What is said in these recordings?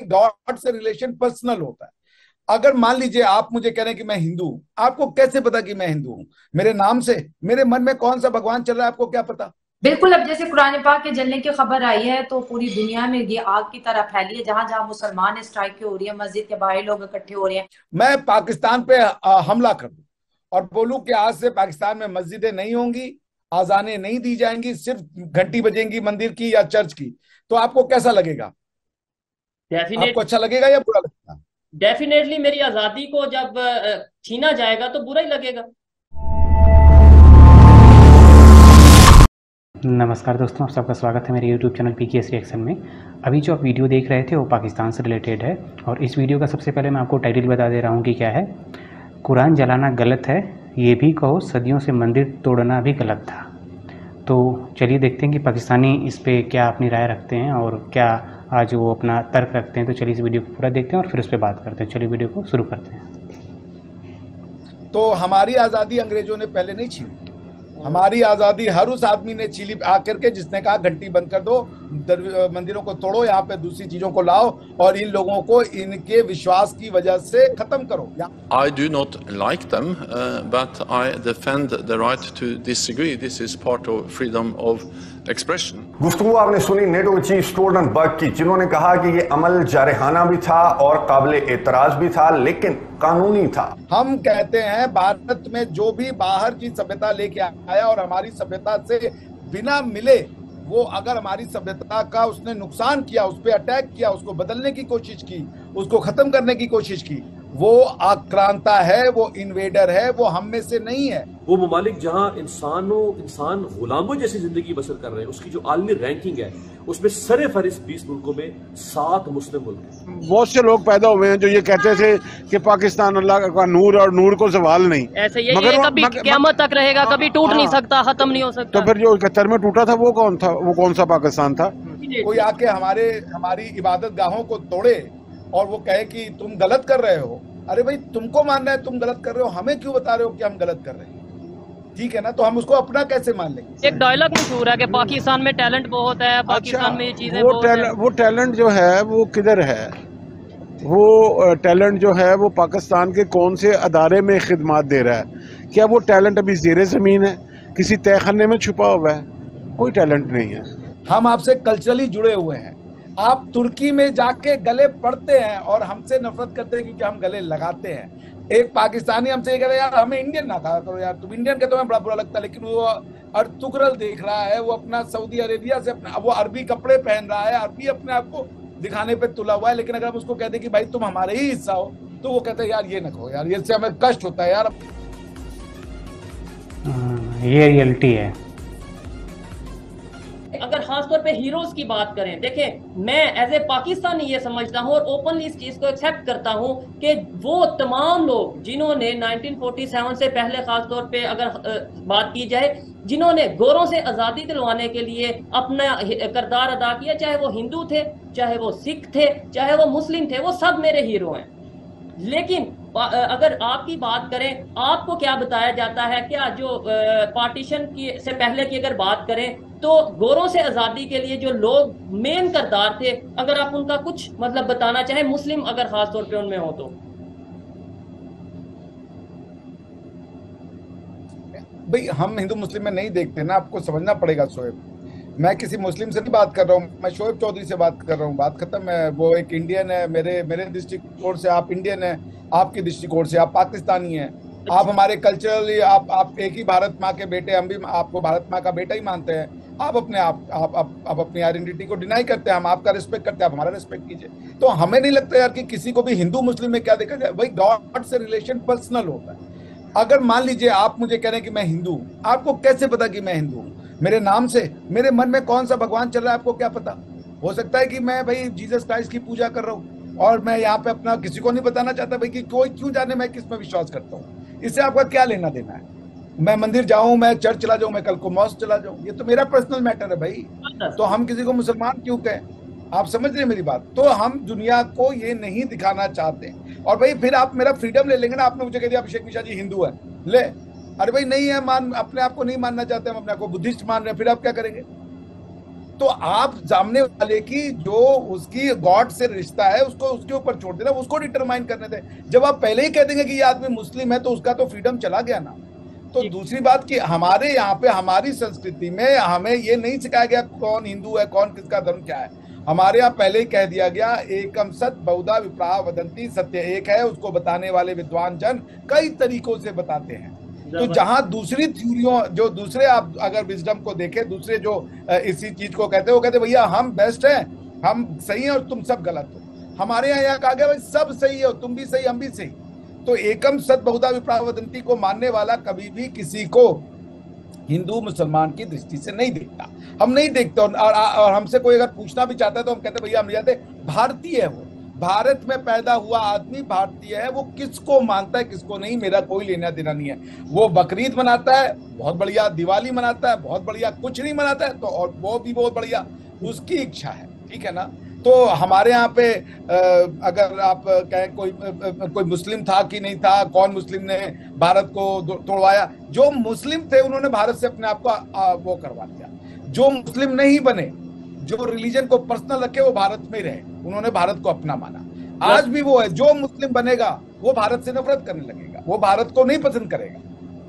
God से relation personal होता है। अगर मान लीजिए आप मुझे कह रहे हैं कि मैं हिंदू हूं, आपको कैसे पता कि मैं हिंदू हूं? मेरे नाम से? मेरे मन में कौन सा भगवान चल रहा है आपको क्या पता? बिल्कुल। अब जैसे कुरान पाक के जलने की खबर आई है तो पूरी दुनिया में ये आग की तरह फैली है। जहां जहां मुसलमान स्ट्राइक हो रही है, मस्जिद के बाहर लोग इकट्ठे हो रहे हैं। मैं पाकिस्तान पे हमला कर दूं और बोलूं कि आज से पाकिस्तान में मस्जिदें नहीं होंगी, आजानें नहीं दी जाएंगी, सिर्फ घंटी बजेंगी मंदिर की या चर्च की, तो आपको कैसा लगेगा? आपको डेफिनेट अच्छा लगेगा या बुरा लगेगा? डेफिनेटली मेरी आजादी को जब छीना जाएगा तो बुरा ही लगेगा। नमस्कार दोस्तों, आप सबका स्वागत है मेरे YouTube चैनल PKS रिएक्शन में। अभी जो आप वीडियो देख रहे थे वो पाकिस्तान से रिलेटेड है और इस वीडियो का सबसे पहले मैं आपको टाइटल बता दे रहा हूँ कि क्या है। कुरान जलाना गलत है, ये भी कहो सदियों से मंदिर तोड़ना भी गलत था। तो चलिए देखते हैं कि पाकिस्तानी इस पर क्या अपनी राय रखते हैं और क्या आज वो अपना तर्क रखते हैं। तो चलिए इस वीडियो को पूरा देखते हैं और फिर उस पर बात करते हैं। चलिए वीडियो को शुरू करते हैं। तो हमारी आजादी अंग्रेजों ने पहले नहीं छीनी। हमारी आजादी हर उस आदमी ने छीनी आकर के जिसने कहा घंटी बंद कर दो, मंदिरों को तोड़ो, यहाँ पे दूसरी चीजों को लाओ और इन लोगों को इनके विश्वास की वजह से खत्म करो। I do not like them, but I defend the right to disagree. This is part of freedom of expression. गुफ्तगू आपने सुनी नेटो के चीफ स्टोल्टनबर्ग की, जिन्होंने कहा कि ये अमल जारहाना भी था और काबिल एतराज भी था, लेकिन कानूनी था। हम कहते हैं भारत में जो भी बाहर की सभ्यता लेके आया और हमारी सभ्यता से बिना मिले, वो अगर हमारी सभ्यता का उसने नुकसान किया, उस पर अटैक किया, उसको बदलने की कोशिश की, उसको खत्म करने की कोशिश की, वो आक्रांता है, वो इन्वेडर है, वो हम में से नहीं है। वो ममालिक जहां इंसान गुलामों जैसी जिंदगी बसर कर रहे हैं, उसकी जो आलमी रैंकिंग है उसमें सरे फहरिस्त 20 मुल्कों में 7 मुस्लिम मुल्क हैं। बहुत से लोग पैदा हुए हैं जो ये कहते थे कि पाकिस्तान अल्लाह का नूर और नूर को सवाल नहीं। ऐसे ये कभी क़यामत तक रहेगा, कभी टूट नहीं सकता, खत्म नहीं हो सकता। तो फिर जो 71 में टूटा था वो कौन था? वो कौन सा पाकिस्तान था? कोई आके हमारी इबादत गाहों को तोड़े और वो कहे कि तुम गलत कर रहे हो। अरे भाई, तुमको मानना है तुम गलत कर रहे हो, हमें क्यों बता रहे हो कि हम गलत कर रहे हैं? ठीक है ना, तो हम उसको अपना कैसे मान लेंगे? एक डायलॉग मशहूर है कि पाकिस्तान में टैलेंट बहुत है, पाकिस्तान में ये चीजें बहुत है। वो टैलेंट जो है वो किधर है? वो टैलेंट जो है वो पाकिस्तान के कौन से अदारे में खिदमत दे रहा है? क्या वो टैलेंट अभी ज़ेरे ज़मीन है, किसी तहखाने में छुपा हुआ है? कोई टैलेंट नहीं है। हम आपसे कल्चरली जुड़े हुए हैं। आप तुर्की में जाके गले पड़ते हैं और हमसे नफरत करते हैं क्योंकि हम गले लगाते हैं। एक पाकिस्तानी हमसे ये कह रहे हैं यार हमें इंडियन ना कहा करो यार, तुम इंडियन के तुम्हें बड़ा बुरा लगता है, लेकिन वो अर्तुगरल देख रहा है, वो अपना सऊदी अरेबिया से अपना वो अरबी कपड़े पहन रहा है, अरबी अपने आप को दिखाने पे तुला हुआ है। लेकिन अगर हम उसको कहते कि भाई तुम हमारे ही हिस्सा हो, तो वो कहते हैं यार ये ना कहो यार, ये से हमें कष्ट होता है यार। ये रियलिटी है। अगर खासतौर पे हीरोज की बात करें, देखें मैं एज ए पाकिस्तानी ये समझता हूँ और ओपनली इस चीज को एक्सेप्ट करता हूँ कि वो तमाम लोग जिन्होंने 1947 से पहले खासतौर पे अगर बात की जाए, जिन्होंने गोरों से आजादी दिलवाने के लिए अपना किरदार अदा किया, चाहे वो हिंदू थे, चाहे वो सिख थे, चाहे वो मुस्लिम थे, वो सब मेरे हीरो हैं। लेकिन अगर आपकी बात करें, आपको क्या बताया जाता है? क्या जो पार्टीशन की से पहले की अगर बात करें तो गोरों से आजादी के लिए जो लोग मेन किरदार थे, अगर आप उनका कुछ मतलब बताना चाहें, मुस्लिम अगर खास तौर पे उनमें हो तो। भाई हम हिंदू मुस्लिम में नहीं देखते ना, आपको समझना पड़ेगा शोएब। मैं किसी मुस्लिम से नहीं बात कर रहा हूँ, मैं शोएब चौधरी से बात कर रहा हूँ। बात खत्म है। वो एक इंडियन है, मेरे दृष्टिकोण से आप इंडियन है, आपके दृष्टिकोण से आप पाकिस्तानी हैं। आप हमारे कल्चरली आप एक ही भारत माँ के बेटे, हम भी आपको भारत माँ का बेटा ही मानते हैं। आप अपनी आइडेंटिटी को डिनाई करते हैं, हम आपका रिस्पेक्ट करते हैं, आप हमारा रिस्पेक्ट कीजिए। तो हमें नहीं लगता यार कि किसी को भी हिंदू मुस्लिम में क्या देखा जाए। भाई गॉड से रिलेशन पर्सनल होता है। अगर मान लीजिए आप मुझे कह रहे हैं कि मैं हिंदू हूं, आपको कैसे पता कि मैं हिंदू हूं? मेरे नाम से? मेरे मन में कौन सा भगवान चल रहा है आपको क्या पता? हो सकता है कि मैं भाई जीसस क्राइस्ट की पूजा कर रहा हूँ और मैं यहाँ पे अपना किसी को नहीं बताना चाहता भाई कि कोई क्यों जाने मैं किस में विश्वास करता हूँ। इससे आपका क्या लेना देना है? मैं मंदिर जाऊं, मैं चर्च चला जाऊं, मैं कल को मॉस्क चला जाऊं, ये तो मेरा पर्सनल मैटर है भाई। तो हम किसी को मुसलमान क्यों कहें? आप समझ रहे हैं मेरी बात? तो हम दुनिया को ये नहीं दिखाना चाहते। और भाई फिर आप मेरा फ्रीडम ले लेंगे ना। आपने मुझे कह दिया अभिषेक मिश्रा जी हिंदू है, ले, अरे भाई नहीं है, अपने आप को नहीं मानना चाहते, हम अपने आप को बुद्धिस्ट मान रहे हैं, फिर आप क्या करेंगे? तो आप सामने वाले की जो उसकी गॉड से रिश्ता है उसको उसके ऊपर छोड़ देना, उसको डिटरमाइन करने दे। जब आप पहले ही कह देंगे कि ये आदमी मुस्लिम है तो उसका तो फ्रीडम चला गया ना। तो दूसरी बात कि हमारे यहाँ पे हमारी संस्कृति में हमें ये नहीं सिखाया गया कौन हिंदू है, कौन किसका धर्म क्या है। हमारे यहाँ पहले ही कह दिया गया एकम सत बहुधा विप्राह वदंती, सत्य एक है, उसको बताने वाले विद्वान जन कई तरीकों से बताते हैं। तो जहां दूसरी थ्योरियों, जो दूसरे आप अगर विजडम को देखें, दूसरे जो इसी चीज को कहते हैं, वो कहते हैं भैया हम बेस्ट हैं, हम सही हैं और तुम सब गलत हो। हमारे यहाँ कहा गया भाई सब सही है, तुम भी सही हम भी सही। तो एकम सत बहुधा विप्राह वदंती को मानने वाला कभी भी किसी को हिंदू मुसलमान की दृष्टि से नहीं देखता, हम नहीं देखते। और हमसे कोई अगर पूछना भी चाहता है तो हम कहते भैया हम नहीं जानते, भारतीय है वो, भारत में पैदा हुआ आदमी भारतीय है, वो किसको मानता है किसको नहीं मेरा कोई लेना देना नहीं है। वो बकरीद मनाता है बहुत बढ़िया, दिवाली मनाता है बहुत बढ़िया, कुछ नहीं मनाता है तो और वो भी बहुत बढ़िया, उसकी इच्छा है, ठीक है ना। तो हमारे यहाँ पे अगर आप कहें कोई मुस्लिम था कि नहीं था, कौन मुस्लिम ने भारत को तोड़वाया, जो मुस्लिम थे उन्होंने भारत से अपने आप को वो करवा दिया। जो मुस्लिम नहीं बने, जो रिलीजन को पर्सनल रखे, वो भारत में ही रहे, उन्होंने भारत को अपना माना। आज भी वो है, जो मुस्लिम बनेगा वो भारत से नफरत करने लगेगा, वो भारत को नहीं पसंद करेगा,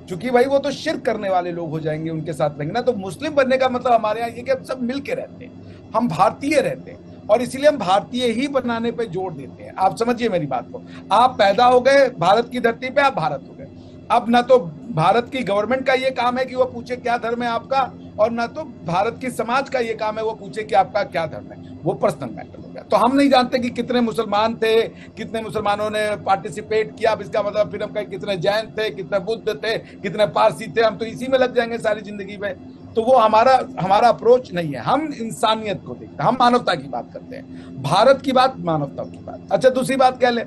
क्योंकि भाई वो तो शिर्क करने वाले लोग हो जाएंगे उनके साथ रहेंगे ना। तो मुस्लिम बनने का मतलब हमारे यहाँ ये कि हम सब मिलके रहते हैं, हम भारतीय रहते हैं, और इसीलिए हम भारतीय ही बनाने पे जोर देते हैं। आप समझिए मेरी बात को, आप पैदा हो गए भारत की धरती पे, आप भारत हो गए। अब ना तो भारत की गवर्नमेंट का ये काम है कि वो पूछे क्या धर्म है आपका, और ना तो भारत की समाज का ये काम है वो पूछे कि आपका क्या धर्म है, वो पर्सनल मैटर हो गया। तो हम नहीं जानते कि कितने मुसलमान थे, कितने मुसलमानों ने पार्टिसिपेट किया, अब इसका मतलब फिर हम कहें कितने जैन थे, कितने बुद्ध थे, कितने पारसी थे, हम तो इसी में लग जाएंगे सारी जिंदगी में। तो वो हमारा अप्रोच नहीं है, हम इंसानियत को देखते हैं, हम मानवता की बात करते हैं, भारत की बात मानवता की बात। अच्छा दूसरी बात कह ले,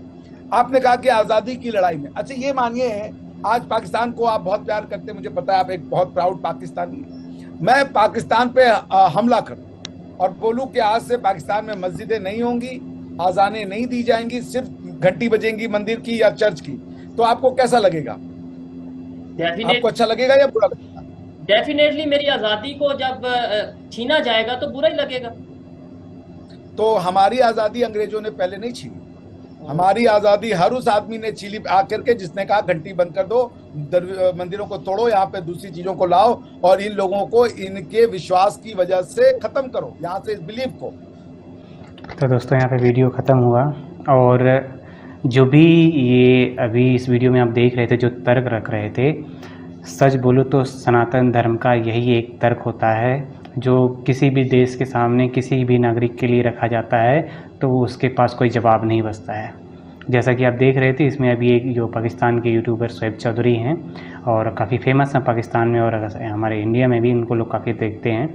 आपने कहा कि आजादी की लड़ाई में, अच्छा ये मानिए आज पाकिस्तान को आप बहुत प्यार करते हैं, मुझे पता है आप एक बहुत प्राउड पाकिस्तानी हैं। मैं पाकिस्तान पे हमला करूं और बोलूं कि आज से पाकिस्तान में मस्जिदें नहीं होंगी, आजानें नहीं दी जाएंगी, सिर्फ घंटी बजेंगी मंदिर की या चर्च की, तो आपको कैसा लगेगा? आपको अच्छा लगेगा या बुरा लगेगा? डेफिनेटली मेरी आजादी को जब छीना जाएगा तो बुरा ही लगेगा। तो हमारी आजादी अंग्रेजों ने पहले नहीं छीनी, हमारी आजादी हर उस आदमी ने छीनी आकर के जिसने कहा घंटी बंद कर दो, मंदिरों को तोड़ो, यहाँ पे दूसरी चीजों को लाओ और इन लोगों को इनके विश्वास की वजह से खत्म करो, यहाँ से इस बिलीफ को। तो दोस्तों यहाँ पे वीडियो ख़त्म हुआ, और जो भी ये अभी इस वीडियो में आप देख रहे थे, जो तर्क रख रहे थे, सच बोलो तो सनातन धर्म का यही एक तर्क होता है जो किसी भी देश के सामने किसी भी नागरिक के लिए रखा जाता है तो उसके पास कोई जवाब नहीं बचता है। जैसा कि आप देख रहे थे, इसमें अभी एक जो पाकिस्तान के यूट्यूबर शोएब चौधरी हैं और काफ़ी फेमस हैं पाकिस्तान में और हमारे इंडिया में भी इनको लोग काफ़ी देखते हैं।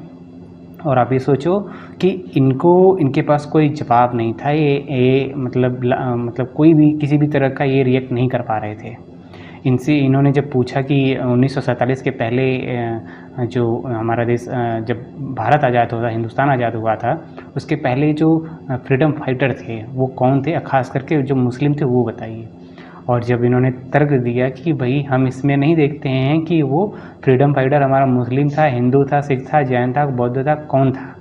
और आप ये सोचो कि इनके पास कोई जवाब नहीं था, ये मतलब कोई भी किसी भी तरह का ये रिएक्ट नहीं कर पा रहे थे। इन्होंने जब पूछा कि 1947 के पहले जो हमारा देश जब भारत आज़ाद हुआ था, हिंदुस्तान आज़ाद हुआ था, उसके पहले जो फ्रीडम फाइटर थे वो कौन थे, ख़ास करके जो मुस्लिम थे वो बताइए। और जब इन्होंने तर्क दिया कि भाई हम इसमें नहीं देखते हैं कि वो फ्रीडम फाइटर हमारा मुस्लिम था, हिंदू था, सिख था, जैन था, बौद्ध था, कौन था,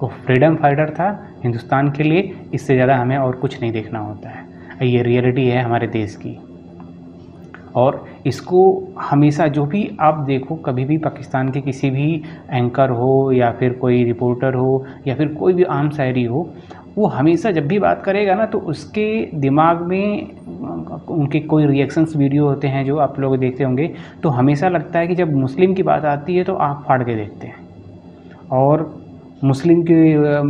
वो फ्रीडम फाइटर था हिंदुस्तान के लिए, इससे ज़्यादा हमें और कुछ नहीं देखना होता है। ये रियलिटी है हमारे देश की। और इसको हमेशा जो भी आप देखो, कभी भी पाकिस्तान के किसी भी एंकर हो या फिर कोई रिपोर्टर हो या फिर कोई भी आम शायरी हो, वो हमेशा जब भी बात करेगा ना तो उसके दिमाग में उनके कोई रिएक्शंस वीडियो होते हैं जो आप लोग देखते होंगे, तो हमेशा लगता है कि जब मुस्लिम की बात आती है तो आँख फाड़ के देखते हैं। और मुस्लिम के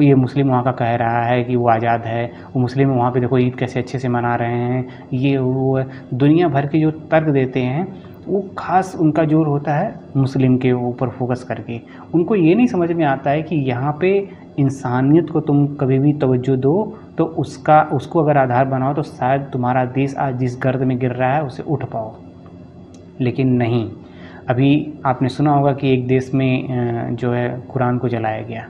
ये मुस्लिम वहाँ का कह रहा है कि वो आज़ाद है, वो मुस्लिम वहाँ पे देखो ईद कैसे अच्छे से मना रहे हैं, ये वो दुनिया भर के जो तर्क देते हैं वो खास उनका जोर होता है मुस्लिम के ऊपर फोकस करके। उनको ये नहीं समझ में आता है कि यहाँ पे इंसानियत को तुम कभी भी तवज्जो दो तो उसको अगर आधार बनाओ तो शायद तुम्हारा देश आज जिस गर्द में गिर रहा है उसे उठ पाओ। लेकिन नहीं, अभी आपने सुना होगा कि एक देश में जो है कुरान को जलाया गया,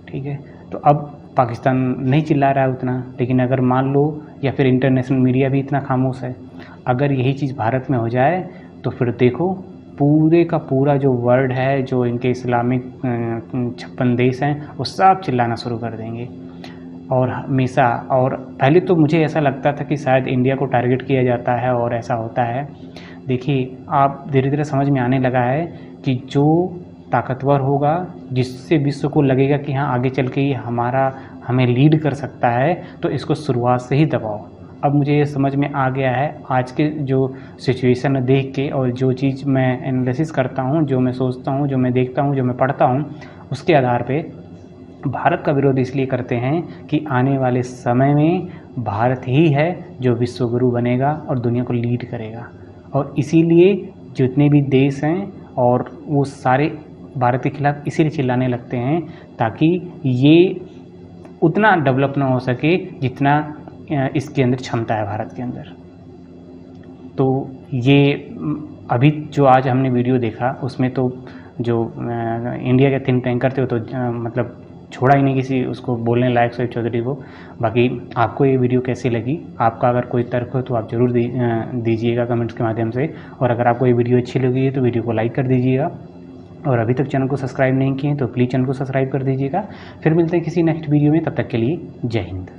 ठीक है, तो अब पाकिस्तान नहीं चिल्ला रहा है उतना, लेकिन अगर मान लो या फिर इंटरनेशनल मीडिया भी इतना खामोश है, अगर यही चीज़ भारत में हो जाए तो फिर देखो पूरे का पूरा जो वर्ल्ड है, जो इनके इस्लामिक 56 देश हैं, वो सब चिल्लाना शुरू कर देंगे। और हमेशा, और पहले तो मुझे ऐसा लगता था कि शायद इंडिया को टारगेट किया जाता है और ऐसा होता है। देखिए, आप धीरे धीरे समझ में आने लगा है कि जो ताकतवर होगा, जिससे विश्व को लगेगा कि हाँ आगे चल के ये हमें लीड कर सकता है, तो इसको शुरुआत से ही दबाओ। अब मुझे ये समझ में आ गया है आज के जो सिचुएशन देख के, और जो चीज़ मैं एनालिसिस करता हूँ, जो मैं सोचता हूँ, जो मैं देखता हूँ, जो मैं पढ़ता हूँ, उसके आधार पे भारत का विरोध इसलिए करते हैं कि आने वाले समय में भारत ही है जो विश्व गुरु बनेगा और दुनिया को लीड करेगा। और इसीलिए जितने भी देश हैं और वो सारे भारत के खिलाफ इसीलिए चिल्लाने लगते हैं, ताकि ये उतना डेवलप ना हो सके जितना इसके अंदर क्षमता है भारत के अंदर। तो ये अभी जो आज हमने वीडियो देखा, उसमें तो जो इंडिया के थिंक टैंकर थे वो तो मतलब छोड़ा ही नहीं किसी उसको बोलने लायक शोएब चौधरी को। बाकी आपको ये वीडियो कैसी लगी, आपका अगर कोई तर्क हो तो आप ज़रूर दीजिएगा कमेंट्स के माध्यम से। और अगर आपको ये वीडियो अच्छी लगी है तो वीडियो को लाइक कर दीजिएगा, और अभी तक चैनल को सब्सक्राइब नहीं किए तो प्लीज़ चैनल को सब्सक्राइब कर दीजिएगा। फिर मिलते हैं किसी नेक्स्ट वीडियो में, तब तक के लिए जय हिंद।